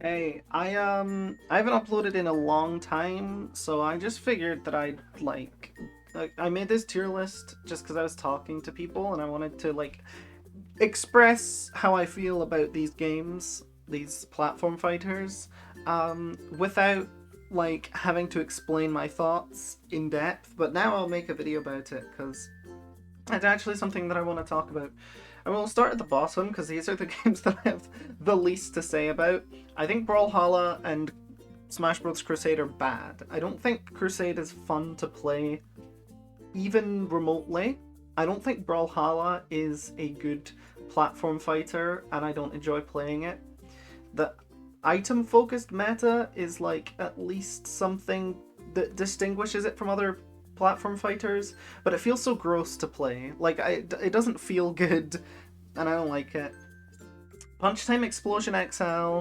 Hey, I haven't uploaded in a long time, so I just figured that I made this tier list just because I was talking to people and I wanted to express how I feel about these games, these platform fighters, without having to explain my thoughts in depth. But now I'll make a video about it because it's actually something that I want to talk about. I will start at the bottom because these are the games that I have the least to say about. I think Brawlhalla and Smash Bros. Crusade are bad. I don't think Crusade is fun to play, even remotely. I don't think Brawlhalla is a good platform fighter, and I don't enjoy playing it. The item focused meta is at least something that distinguishes it from other platform fighters, but it feels so gross to play. It doesn't feel good, and I don't like it. Punch Time Explosion XL.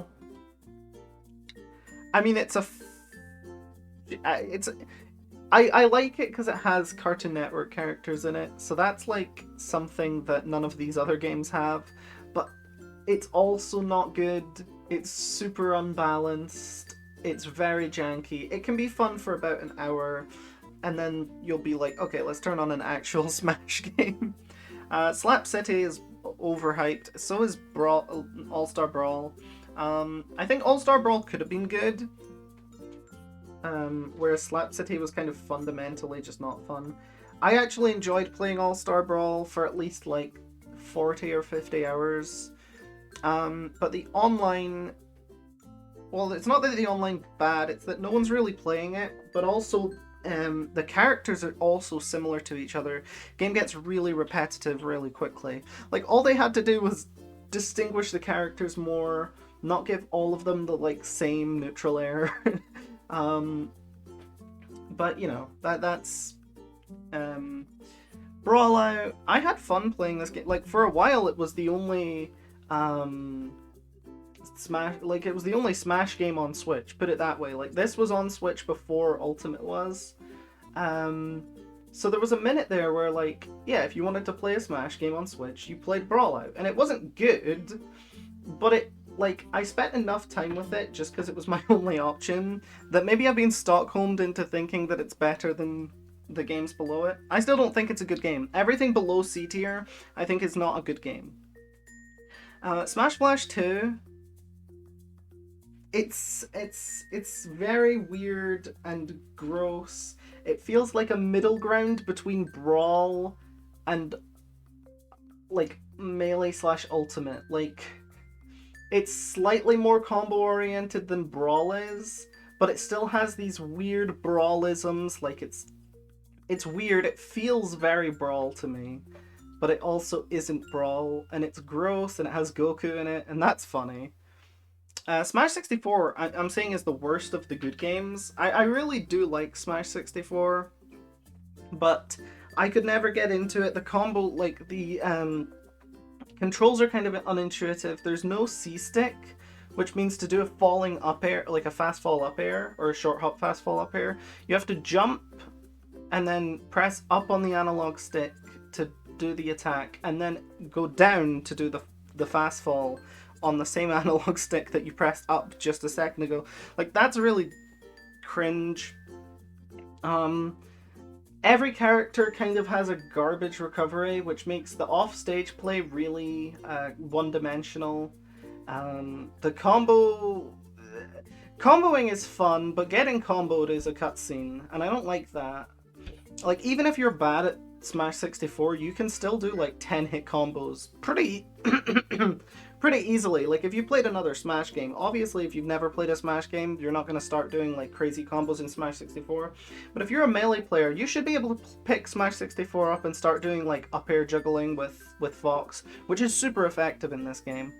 I mean, it's I like it because it has Cartoon Network characters in it, so that's something that none of these other games have. But it's also not good. It's super unbalanced. It's very janky. It can be fun for about an hour, and then you'll be like, okay, let's turn on an actual Smash game. Slap City is overhyped. So is All Star Brawl. I think All Star Brawl could have been good, whereas Slap City was kind of fundamentally just not fun. I actually enjoyed playing All Star Brawl for at least 40 or 50 hours. But the online, well, it's not that the online's bad, it's that no one's really playing it, but also the characters are also similar to each other. Game gets really repetitive really quickly. All they had to do was distinguish the characters more, not give all of them the same neutral air. um, but that's Brawlout. I had fun playing this game. For a while, it was the only um Smash, it was the only Smash game on Switch, put it that way. This was on Switch before Ultimate was. Um so there was a minute there where yeah, if you wanted to play a Smash game on Switch, you played Brawlout. And it wasn't good, but it I spent enough time with it just because it was my only option that maybe I've been Stockholmed into thinking that it's better than the games below it. I still don't think it's a good game. Everything below C tier I think is not a good game. Smash Splash 2, it's very weird and gross. It feels like a middle ground between Brawl and Melee slash Ultimate. It's slightly more combo oriented than Brawl is, but it still has these weird Brawlisms. It's weird. It feels very Brawl to me, but it also isn't Brawl, and it's gross, and it has Goku in it, and that's funny. Smash 64, I'm saying, is the worst of the good games. I really do like Smash 64, but I could never get into it. The combo, the controls are kind of unintuitive. There's no C-stick, which means to do a falling up air, like a fast fall up air, or a short hop fast fall up air, you have to jump and then press up on the analog stick to do the attack, and then go down to do the fast fall on the same analog stick that you pressed up just a second ago. That's really cringe. Every character kind of has a garbage recovery, which makes the off-stage play really one-dimensional. The comboing is fun, but getting comboed is a cutscene, and I don't like that. Even if you're bad at Smash 64, you can still do 10 hit combos pretty pretty easily. If you played another Smash game, obviously if you've never played a Smash game, you're not going to start doing crazy combos in Smash 64. But if you're a Melee player, you should be able to pick Smash 64 up and start doing up air juggling with Fox, which is super effective in this game.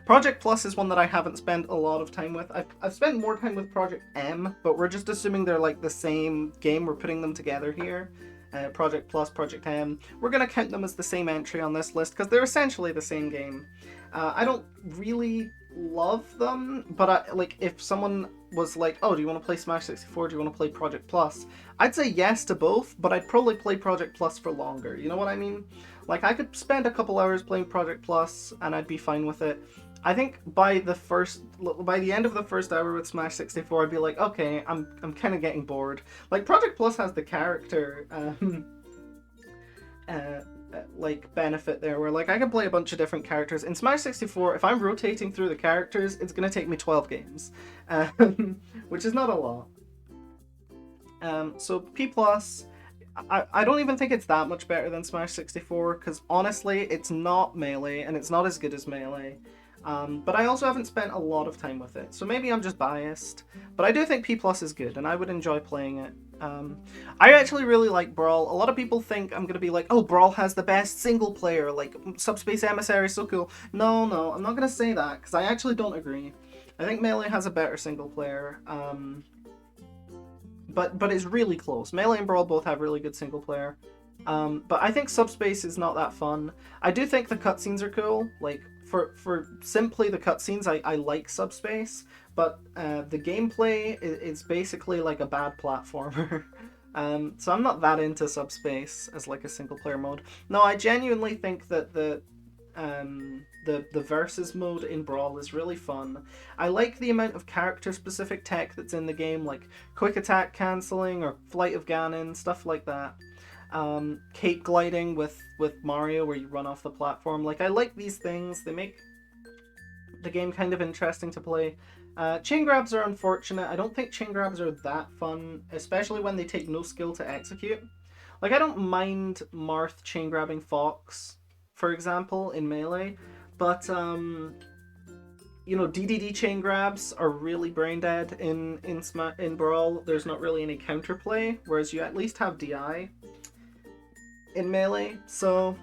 Project Plus is one that I haven't spent a lot of time with. I've spent more time with Project M, but we're just assuming they're the same game. We're putting them together here. Project Plus, Project M. We're going to count them as the same entry on this list because they're essentially the same game. I don't really love them, but if someone was oh, do you want to play Smash 64? Do you want to play Project Plus? I'd say yes to both, but I'd probably play Project Plus for longer. You know what I mean? I could spend a couple hours playing Project Plus and I'd be fine with it. I think by the end of the first hour with Smash 64, I'd be like, okay, I'm kind of getting bored. Like Project Plus has the character uh, like benefit there, where like I can play a bunch of different characters in Smash 64. If I'm rotating through the characters, it's gonna take me 12 games, which is not a lot. So P plus. I don't even think it's that much better than Smash 64 because honestly, it's not Melee and it's not as good as Melee. But I also haven't spent a lot of time with it, so maybe I'm just biased. But I do think P plus is good, and I would enjoy playing it. I actually really like Brawl. A lot of people think I'm gonna be like, oh, Brawl has the best single player, like Subspace Emissary is so cool. No, no, I'm not gonna say that because I actually don't agree. I think Melee has a better single player. But it's really close. Melee and Brawl both have really good single player. But I think Subspace is not that fun. I do think the cutscenes are cool. Like for simply the cutscenes, I like Subspace. But the gameplay is basically like a bad platformer. So I'm not that into Subspace as like a single player mode. No, I genuinely think that the versus mode in Brawl is really fun. I like the amount of character specific tech that's in the game, like quick attack cancelling or flight of Ganon, stuff like that. Cape gliding with Mario where you run off the platform. Like I like these things. They make the game kind of interesting to play. Chain grabs are unfortunate. I don't think chain grabs are that fun, especially when they take no skill to execute. Like I don't mind Marth chain grabbing Fox, for example, in Melee, but DDD chain grabs are really brain dead in Brawl. There's not really any counterplay, whereas you at least have DI in Melee. So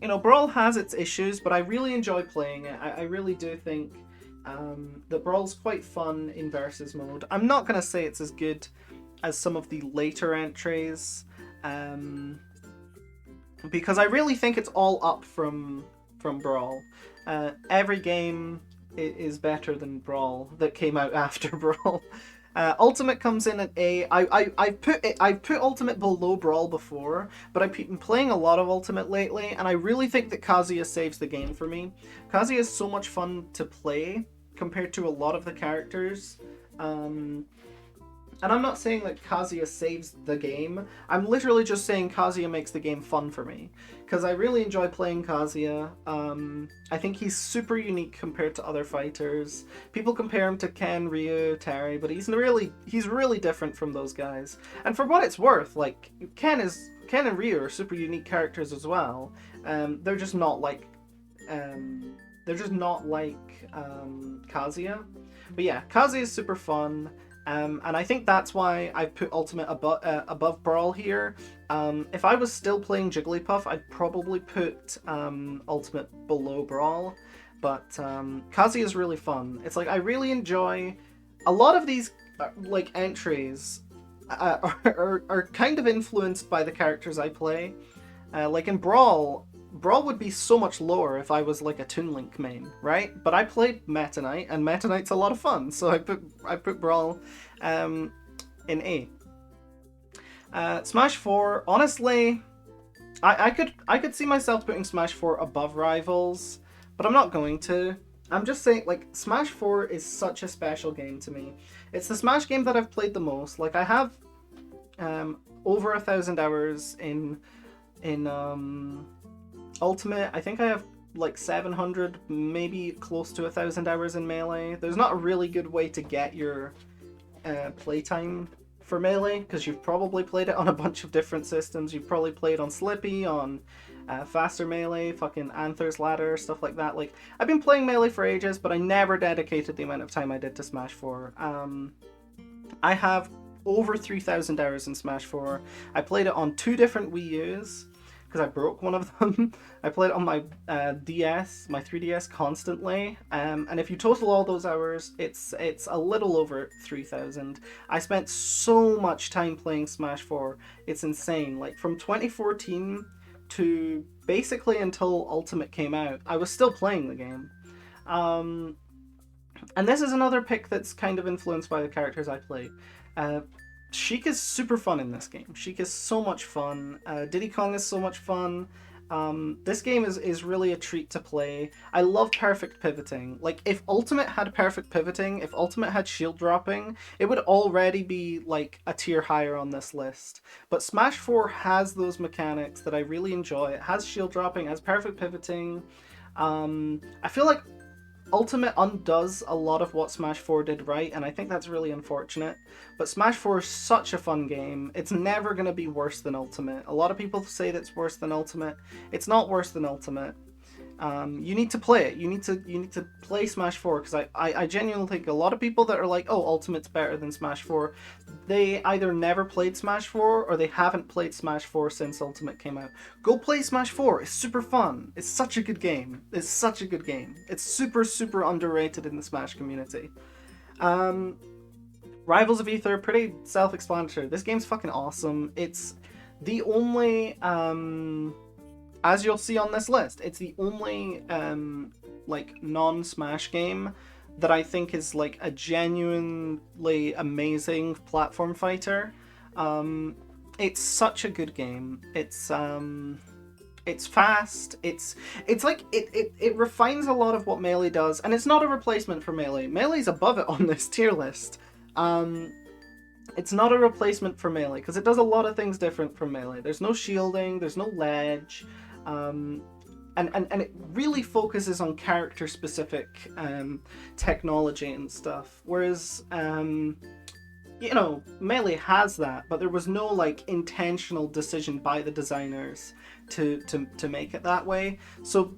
Brawl has its issues, but I really enjoy playing it. I really do think that Brawl's quite fun in versus mode. I'm not gonna say it's as good as some of the later entries, because I really think it's all up from Brawl. Every game is better than Brawl that came out after Brawl. Ultimate comes in at A. I've put Ultimate below Brawl before, but I've been playing a lot of Ultimate lately, and I really think that Kazuya saves the game for me. Kazuya is so much fun to play compared to a lot of the characters. And I'm not saying that Kazuya saves the game. I'm literally just saying Kazuya makes the game fun for me. Because I really enjoy playing Kazuya. I think he's super unique compared to other fighters. People compare him to Ken, Ryu, Terry, but he's really different from those guys. And for what it's worth, like Ken and Ryu are super unique characters as well. They're just not like Kazuya. But yeah, Kazuya is super fun. And I think that's why I've put Ultimate above Brawl here. If I was still playing Jigglypuff, I'd probably put Ultimate below Brawl. But Kazuya is really fun. It's like I really enjoy a lot of these like entries are kind of influenced by the characters I play. Like in Brawl would be so much lower if I was like a Toon Link main, right? But I played Meta Knight, and Meta Knight's a lot of fun, so I put Brawl in A. Smash 4, honestly, I could see myself putting Smash 4 above Rivals, but I'm not going to. I'm just saying, like, Smash 4 is such a special game to me. It's the Smash game that I've played the most. Like, I have over 1,000 hours in Ultimate. I think I have like 700, maybe close to 1,000 hours in Melee. There's not a really good way to get your playtime for Melee, because you've probably played it on a bunch of different systems. You've probably played on Slippy, on Faster Melee, fucking Anther's Ladder, stuff like that. Like, I've been playing Melee for ages, but I never dedicated the amount of time I did to Smash 4. I have over 3,000 hours in Smash 4. I played it on 2 different Wii U's, because I broke one of them. I played it on my DS, my 3DS constantly, and if you total all those hours, it's a little over 3,000. I spent so much time playing Smash 4, it's insane. Like, from 2014 to basically until Ultimate came out, I was still playing the game. And this is another pick that's kind of influenced by the characters I play. Sheik is super fun in this game. Sheik is so much fun. Diddy Kong is so much fun. This game is really a treat to play. I love perfect pivoting. Like, if Ultimate had perfect pivoting, if Ultimate had shield dropping, it would already be like a tier higher on this list. But Smash 4 has those mechanics that I really enjoy. It has shield dropping, it has perfect pivoting. I feel like Ultimate undoes a lot of what Smash 4 did right, and I think that's really unfortunate. But Smash 4 is such a fun game. It's never going to be worse than Ultimate. A lot of people say that's worse than Ultimate. It's not worse than Ultimate. You need to play it. You need to play Smash 4, because I genuinely think a lot of people that are like, oh, Ultimate's better than Smash 4, they either never played Smash 4 or they haven't played Smash 4 since Ultimate came out. Go play Smash 4. It's super fun. It's such a good game. It's such a good game. It's super, super underrated in the Smash community. Rivals of Aether, pretty self-explanatory. This game's fucking awesome. It's the only as you'll see on this list, it's the only like non-Smash game that I think is like a genuinely amazing platform fighter. It's such a good game. It's fast. It's like it refines a lot of what Melee does, and it's not a replacement for Melee. Melee's above it on this tier list. It's not a replacement for Melee because it does a lot of things different from Melee. There's no shielding, there's no ledge, and it really focuses on character specific technology and stuff. Whereas you know, Melee has that, but there was no like intentional decision by the designers to make it that way. So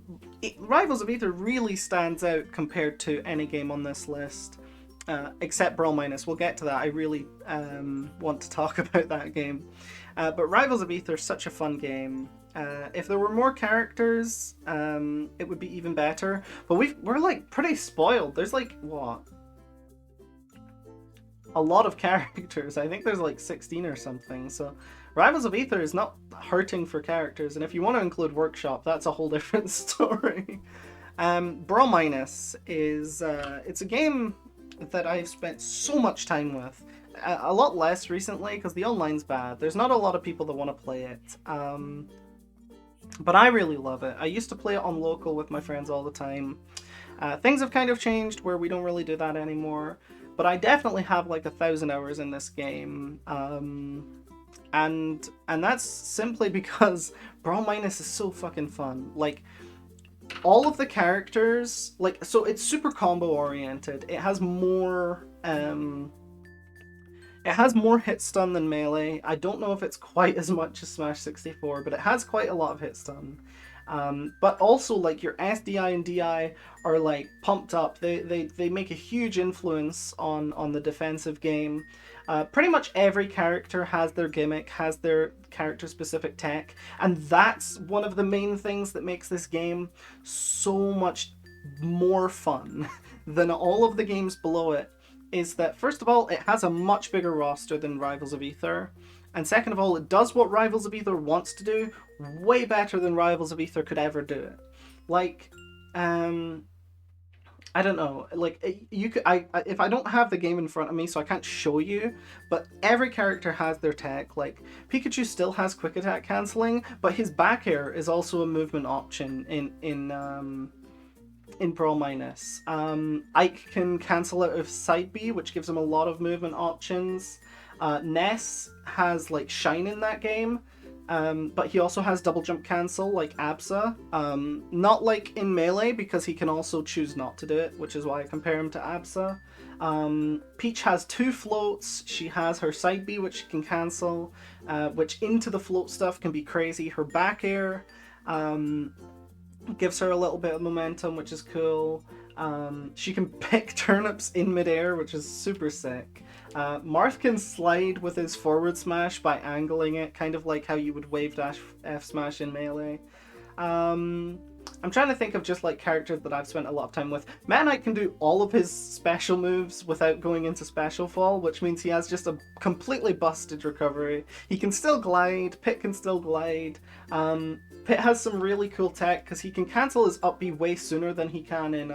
Rivals of Aether really stands out compared to any game on this list. Except Brawl Minus. We'll get to that. I really want to talk about that game. But Rivals of Aether is such a fun game. If there were more characters, it would be even better. But we're like pretty spoiled. There's like, what? A lot of characters. I think there's like 16 or something. So Rivals of Aether is not hurting for characters. And if you want to include Workshop, that's a whole different story. Brawl Minus is it's a game that I've spent so much time with. A lot less recently because the online's bad. There's not a lot of people that want to play it. But I really love it. I used to play it on local with my friends all the time. Things have kind of changed where we don't really do that anymore. But I definitely have like 1,000 hours in this game. And that's simply because Brawl Minus is so fucking fun. Like, all of the characters, like, so it's super combo oriented. It has more hit stun than Melee. I don't know if it's quite as much as Smash 64, but it has quite a lot of hit stun. But also, like, your SDI and DI are like pumped up. They make a huge influence on the defensive game. Pretty much every character has their gimmick, has their character-specific tech, and that's one of the main things that makes this game so much more fun than all of the games below it, is that, first of all, it has a much bigger roster than Rivals of Aether, and second of all, it does what Rivals of Aether wants to do way better than Rivals of Aether could ever do it. Like, I don't know, like, you could, if I don't have the game in front of me, so I can't show you, but every character has their tech. Like, Pikachu still has quick attack cancelling, but his back air is also a movement option in Brawl Minus. Ike can cancel out of side B, which gives him a lot of movement options. Ness has, like, Shine in that game, but he also has double jump cancel like Absa. Not like in Melee, because he can also choose not to do it, which is why I compare him to Absa. Peach has 2 floats. She has her side B, which she can cancel, which into the float stuff can be crazy. Her back air gives her a little bit of momentum, which is cool. She can pick turnips in midair, which is super sick. Marth can slide with his forward smash by angling it, kind of like how you would wave dash F smash in Melee. I'm trying to think of just like characters that I've spent a lot of time with. Meta Knight can do all of his special moves without going into special fall, which means he has just a completely busted recovery. He can still glide, Pit can still glide. Pit has some really cool tech because he can cancel his up B way sooner than he can in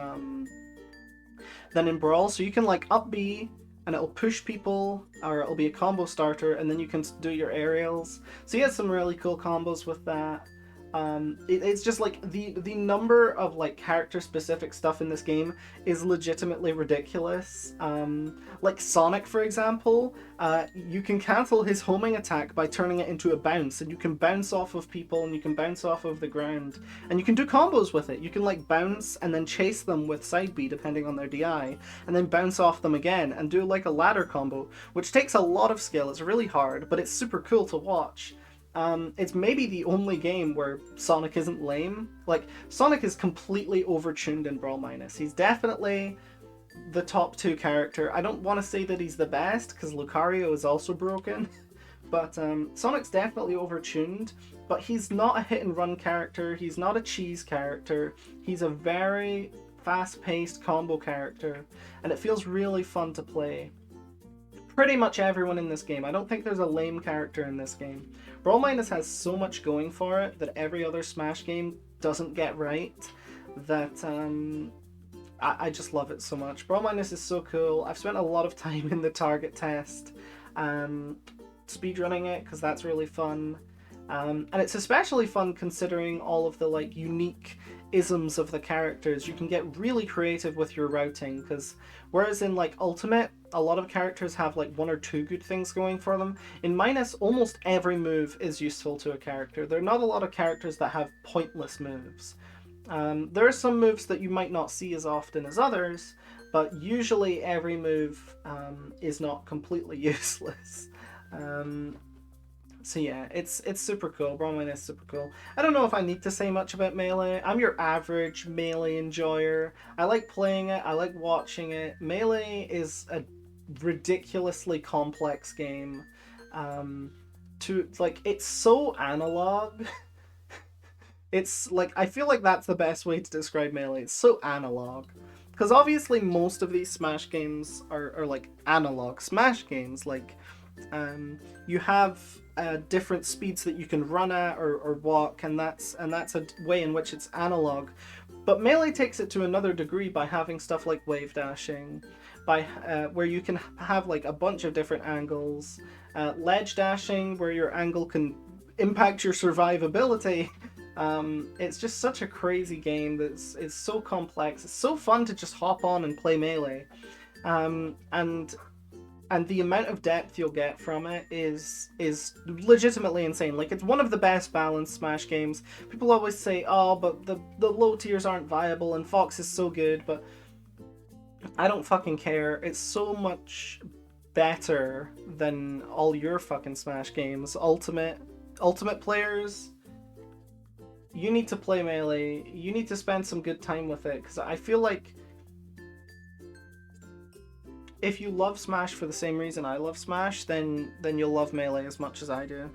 Brawl. So you can like up B and it'll push people, or it'll be a combo starter, and then you can do your aerials. So he has some really cool combos with that. It's just like the number of like character specific stuff in this game is legitimately ridiculous. Like Sonic, for example, you can cancel his homing attack by turning it into a bounce, and you can bounce off of people, and you can bounce off of the ground, and you can do combos with it. You can like bounce and then chase them with side B depending on their DI, and then bounce off them again and do like a ladder combo, which takes a lot of skill. It's really hard, but it's super cool to watch. It's maybe the only game where Sonic isn't lame. Like, Sonic is completely overtuned in Brawl Minus. He's definitely the top 2 character. I don't want to say that he's the best, because Lucario is also broken. But Sonic's definitely overtuned, but he's not a hit and run character. He's not a cheese character. He's a very fast-paced combo character, and it feels really fun to play. Pretty much everyone in this game. I don't think there's a lame character in this game. Brawl Minus has so much going for it that every other Smash game doesn't get right, that I just love it so much. Brawl Minus is so cool. I've spent a lot of time in the target test, speedrunning it, because that's really fun. And it's especially fun considering all of the like unique isms of the characters. You can get really creative with your routing, because whereas in like Ultimate, a lot of characters have like 1 or 2 good things going for them. In Minus, almost every move is useful to a character. There are not a lot of characters that have pointless moves. There are some moves that you might not see as often as others, but usually every move is not completely useless. So yeah, it's super cool. Brawl Minus is super cool. I don't know if I need to say much about Melee. I'm your average Melee enjoyer. I like playing it. I like watching it. Melee is a ridiculously complex game. It's so analog. It's like, I feel like that's the best way to describe Melee. It's so analog. Because obviously most of these Smash games are like analog Smash games. Like, you have different speeds that you can run at or walk, and that's a way in which it's analog. But Melee takes it to another degree by having stuff like wave dashing, by where you can have like a bunch of different angles, ledge dashing where your angle can impact your survivability. It's just such a crazy game it's so complex. It's so fun to just hop on and play Melee. And the amount of depth you'll get from it is legitimately insane. Like, it's one of the best balanced Smash games. People always say, oh, but the low tiers aren't viable and Fox is so good, but I don't fucking care. It's so much better than all your fucking Smash games. Ultimate players, you need to play Melee. You need to spend some good time with it, because I feel like if you love Smash for the same reason I love Smash, then you'll love Melee as much as I do.